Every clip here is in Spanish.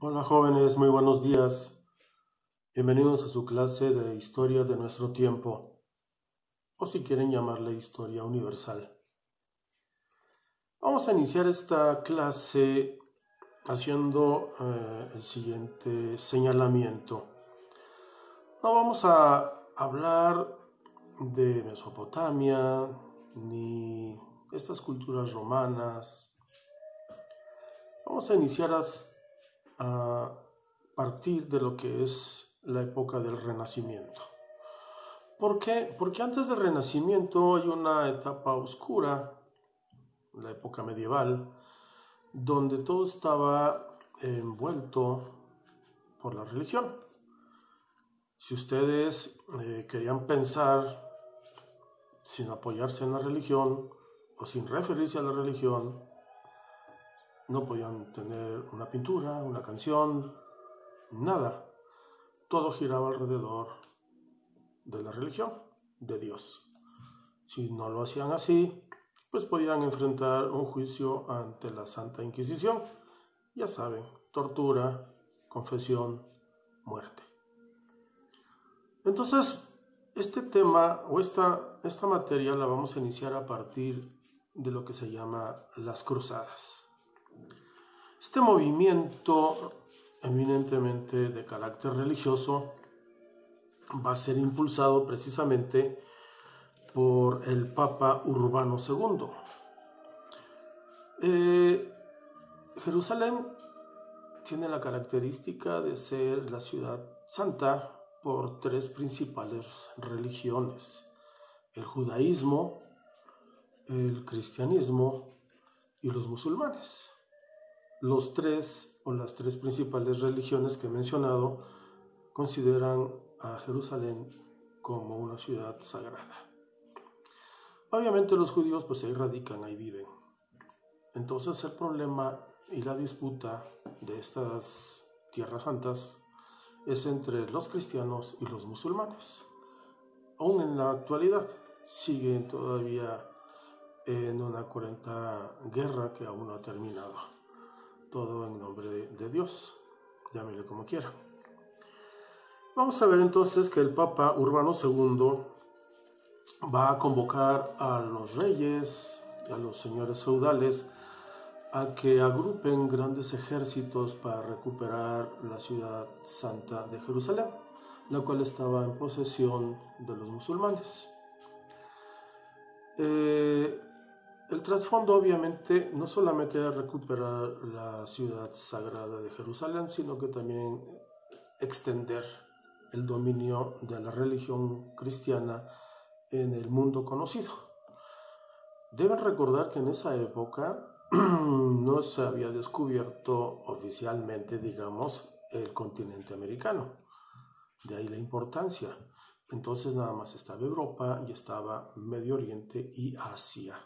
Hola jóvenes, muy buenos días. Bienvenidos a su clase de Historia de nuestro tiempo, o si quieren llamarle Historia Universal. Vamos a iniciar esta clase haciendo el siguiente señalamiento. No vamos a hablar de Mesopotamia, ni estas culturas romanas. Vamos a iniciar a partir de lo que es la época del Renacimiento. ¿Por qué? Porque antes del Renacimiento hay una etapa oscura, la época medieval, donde todo estaba envuelto por la religión. Si ustedes querían pensar sin apoyarse en la religión o sin referirse a la religión, no podían tener una pintura, una canción, nada. Todo giraba alrededor de la religión, de Dios. Si no lo hacían así, pues podían enfrentar un juicio ante la Santa Inquisición. Ya saben, tortura, confesión, muerte. Entonces, este tema o esta materia la vamos a iniciar a partir de lo que se llama las cruzadas. Este movimiento eminentemente de carácter religioso va a ser impulsado precisamente por el Papa Urbano II. Jerusalén tiene la característica de ser la ciudad santa por tres principales religiones: el judaísmo, el cristianismo y los musulmanes. Los tres o las tres principales religiones que he mencionado consideran a Jerusalén como una ciudad sagrada. Obviamente los judíos pues ahí radican, ahí viven. Entonces el problema y la disputa de estas tierras santas es entre los cristianos y los musulmanes. Aún en la actualidad siguen todavía en una cruenta guerra que aún no ha terminado. Todo en nombre de Dios, llámele como quiera. Vamos a ver entonces que el Papa Urbano II va a convocar a los reyes y a los señores feudales a que agrupen grandes ejércitos para recuperar la ciudad santa de Jerusalén, la cual estaba en posesión de los musulmanes. El trasfondo obviamente no solamente era recuperar la ciudad sagrada de Jerusalén, sino que también extender el dominio de la religión cristiana en el mundo conocido. Deben recordar que en esa época no se había descubierto oficialmente, digamos, el continente americano. De ahí la importancia. Entonces nada más estaba Europa y estaba Medio Oriente y Asia.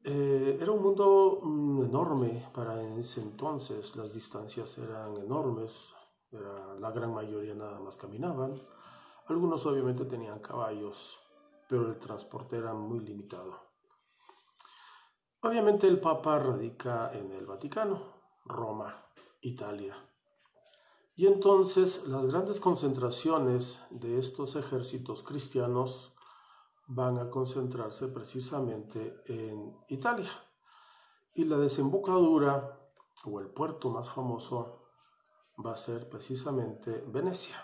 Era un mundo enorme para ese entonces, las distancias eran enormes, la gran mayoría nada más caminaban, algunos obviamente tenían caballos, pero el transporte era muy limitado. Obviamente el Papa radica en el Vaticano, Roma, Italia, y entonces las grandes concentraciones de estos ejércitos cristianos van a concentrarse precisamente en Italia. Y la desembocadura o el puerto más famoso va a ser precisamente Venecia.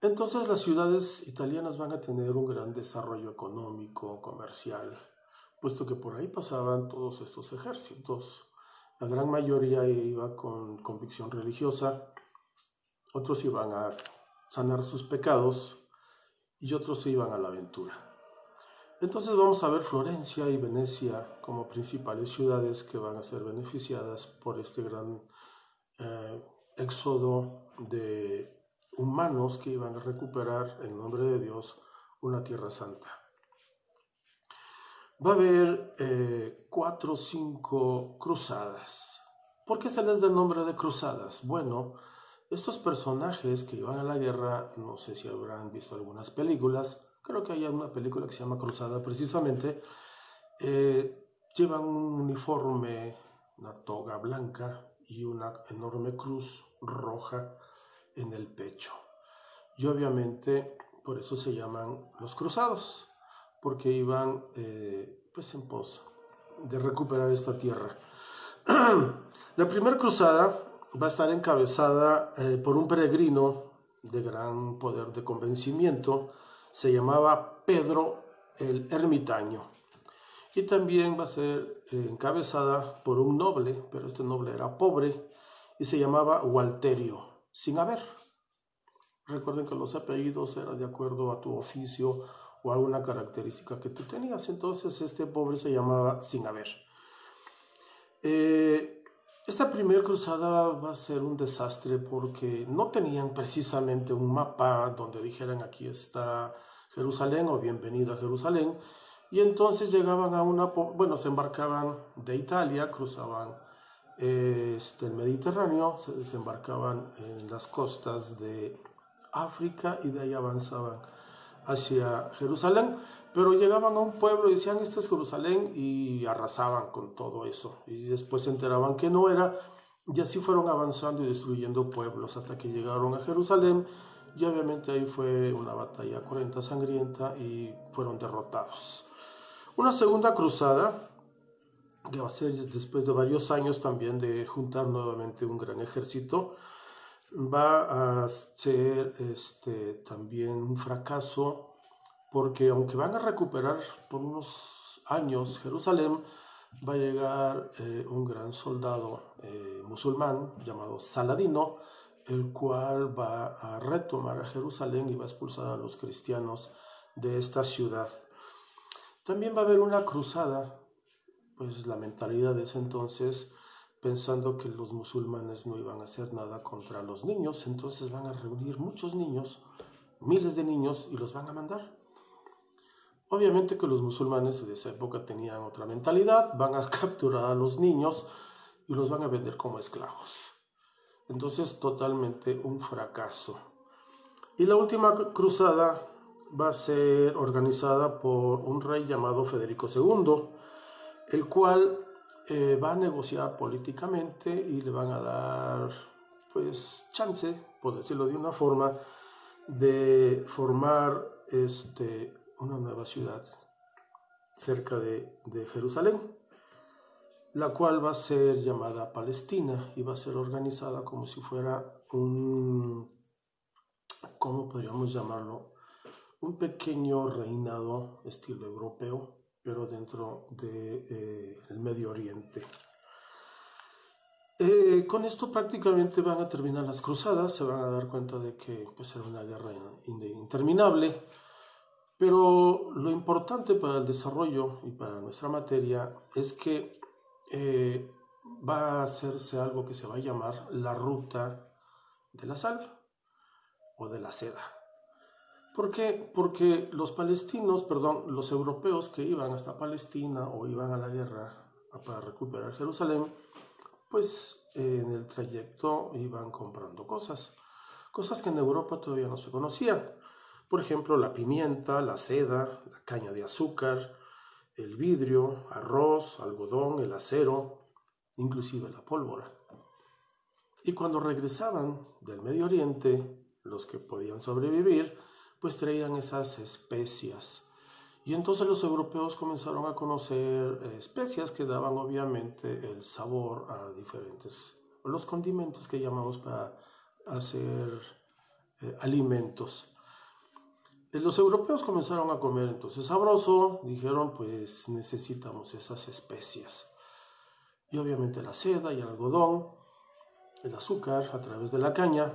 Entonces las ciudades italianas van a tener un gran desarrollo económico, comercial, puesto que por ahí pasaban todos estos ejércitos. La gran mayoría iba con convicción religiosa, otros iban a sanar sus pecados y otros se iban a la aventura. Entonces vamos a ver Florencia y Venecia como principales ciudades que van a ser beneficiadas por este gran éxodo de humanos que iban a recuperar en nombre de Dios una tierra santa. Va a haber 4 o 5 cruzadas. ¿Por qué se les da el nombre de cruzadas? Bueno, estos personajes que iban a la guerra, no sé si habrán visto algunas películas, creo que hay una película que se llama Cruzada precisamente, llevan un uniforme, una toga blanca y una enorme cruz roja en el pecho. Y obviamente por eso se llaman los cruzados, porque iban pues en pos de recuperar esta tierra. La primera cruzada va a estar encabezada por un peregrino de gran poder de convencimiento, se llamaba Pedro el Ermitaño. Y también va a ser encabezada por un noble, pero este noble era pobre y se llamaba Walterio, sin haber. Recuerden que los apellidos eran de acuerdo a tu oficio o alguna característica que tú tenías. Entonces este pobre se llamaba sin haber. Esta primera cruzada va a ser un desastre porque no tenían precisamente un mapa donde dijeran aquí está Jerusalén o bienvenido a Jerusalén. Y entonces llegaban a se embarcaban de Italia, cruzaban el Mediterráneo, se desembarcaban en las costas de África y de ahí avanzaban hacia Jerusalén, pero llegaban a un pueblo y decían esto es Jerusalén y arrasaban con todo eso y después se enteraban que no era y así fueron avanzando y destruyendo pueblos hasta que llegaron a Jerusalén y obviamente ahí fue una batalla cruenta, sangrienta y fueron derrotados. Una segunda cruzada que va a ser después de varios años también de juntar nuevamente un gran ejército, va a ser también un fracaso porque aunque van a recuperar por unos años Jerusalén, va a llegar un gran soldado musulmán llamado Saladino, el cual va a retomar a Jerusalén y va a expulsar a los cristianos de esta ciudad. También va a haber una cruzada, pues la mentalidad de ese entonces, pensando que los musulmanes no iban a hacer nada contra los niños, entonces van a reunir muchos niños, miles de niños, y los van a mandar. Obviamente que los musulmanes de esa época tenían otra mentalidad, van a capturar a los niños y los van a vender como esclavos. Entonces, totalmente un fracaso. Y la última cruzada va a ser organizada por un rey llamado Federico II, el cual va a negociar políticamente y le van a dar pues chance, por decirlo de una forma, de formar una nueva ciudad cerca de Jerusalén, la cual va a ser llamada Palestina y va a ser organizada como si fuera ¿cómo podríamos llamarlo? Un pequeño reinado estilo europeo, pero dentro del Medio Oriente. Con esto prácticamente van a terminar las cruzadas, se van a dar cuenta de que pues, era una guerra interminable, pero lo importante para el desarrollo y para nuestra materia es que va a hacerse algo que se va a llamar la ruta de la sal o de la seda. ¿Por qué? Porque los europeos que iban hasta Palestina o iban a la guerra para recuperar Jerusalén, pues en el trayecto iban comprando cosas que en Europa todavía no se conocían. Por ejemplo, la pimienta, la seda, la caña de azúcar, el vidrio, arroz, algodón, el acero, inclusive la pólvora. Y cuando regresaban del Medio Oriente, los que podían sobrevivir, pues traían esas especias. Y entonces los europeos comenzaron a conocer especias que daban obviamente el sabor a diferentes, los condimentos que llamamos para hacer alimentos. Los europeos comenzaron a comer entonces sabroso, dijeron pues necesitamos esas especias. Y obviamente la seda y el algodón, el azúcar a través de la caña.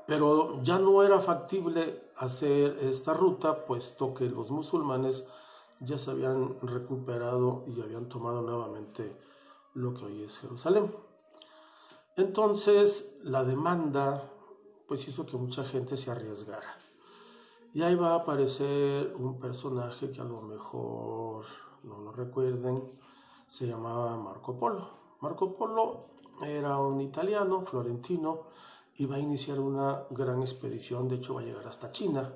Pero ya no era factible hacer esta ruta, puesto que los musulmanes ya se habían recuperado y habían tomado nuevamente lo que hoy es Jerusalén. Entonces la demanda pues hizo que mucha gente se arriesgara. Y ahí va a aparecer un personaje que a lo mejor no lo recuerden, se llamaba Marco Polo. Marco Polo era un italiano, florentino, y va a iniciar una gran expedición, de hecho va a llegar hasta China,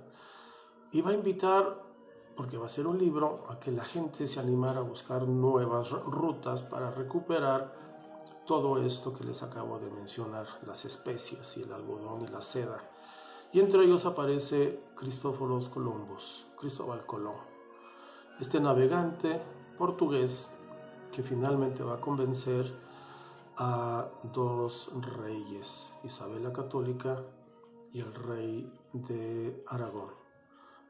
y va a invitar, porque va a ser un libro, a que la gente se animara a buscar nuevas rutas para recuperar todo esto que les acabo de mencionar, las especias y el algodón y la seda. Y entre ellos aparece Cristóbal Colón, este navegante portugués que finalmente va a convencer a dos reyes, Isabel la Católica y el rey de Aragón,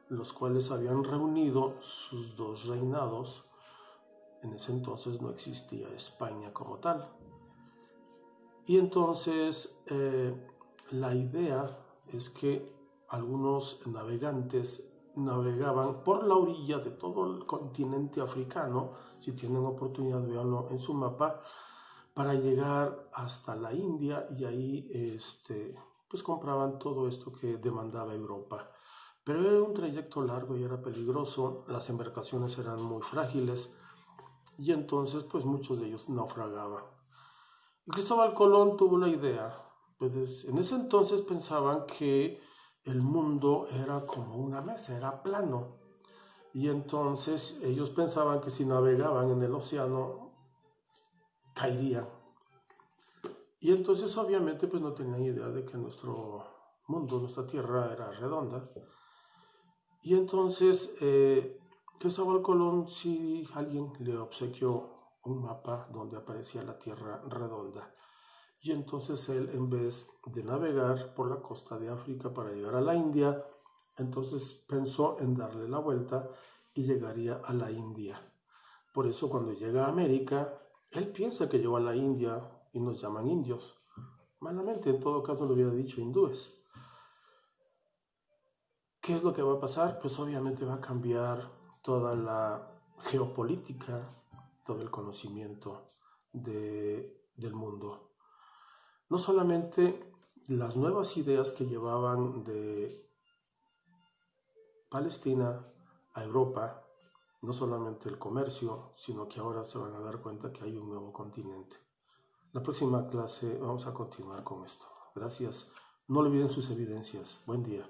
los cuales habían reunido sus dos reinados. En ese entonces no existía España como tal. Y entonces la idea es que algunos navegantes navegaban por la orilla de todo el continente africano, si tienen oportunidad véanlo en su mapa, para llegar hasta la India, y ahí pues compraban todo esto que demandaba Europa. Pero era un trayecto largo y era peligroso, las embarcaciones eran muy frágiles y entonces pues muchos de ellos naufragaban. Y Cristóbal Colón tuvo la idea, pues en ese entonces pensaban que el mundo era como una mesa, era plano. Y entonces ellos pensaban que si navegaban en el océano, caerían. Y entonces obviamente pues no tenían idea de que nuestro mundo, nuestra tierra era redonda. Y entonces Cristóbal Colón, sí, alguien le obsequió un mapa donde aparecía la tierra redonda. Y entonces él, en vez de navegar por la costa de África para llegar a la India, entonces pensó en darle la vuelta y llegaría a la India. Por eso cuando llega a América, él piensa que llegó a la India y nos llaman indios. Malamente, en todo caso, le hubiera dicho hindúes. ¿Qué es lo que va a pasar? Pues obviamente va a cambiar toda la geopolítica, todo el conocimiento del mundo. No solamente las nuevas ideas que llevaban de Palestina a Europa, no solamente el comercio, sino que ahora se van a dar cuenta que hay un nuevo continente. La próxima clase vamos a continuar con esto. Gracias. No olviden sus evidencias. Buen día.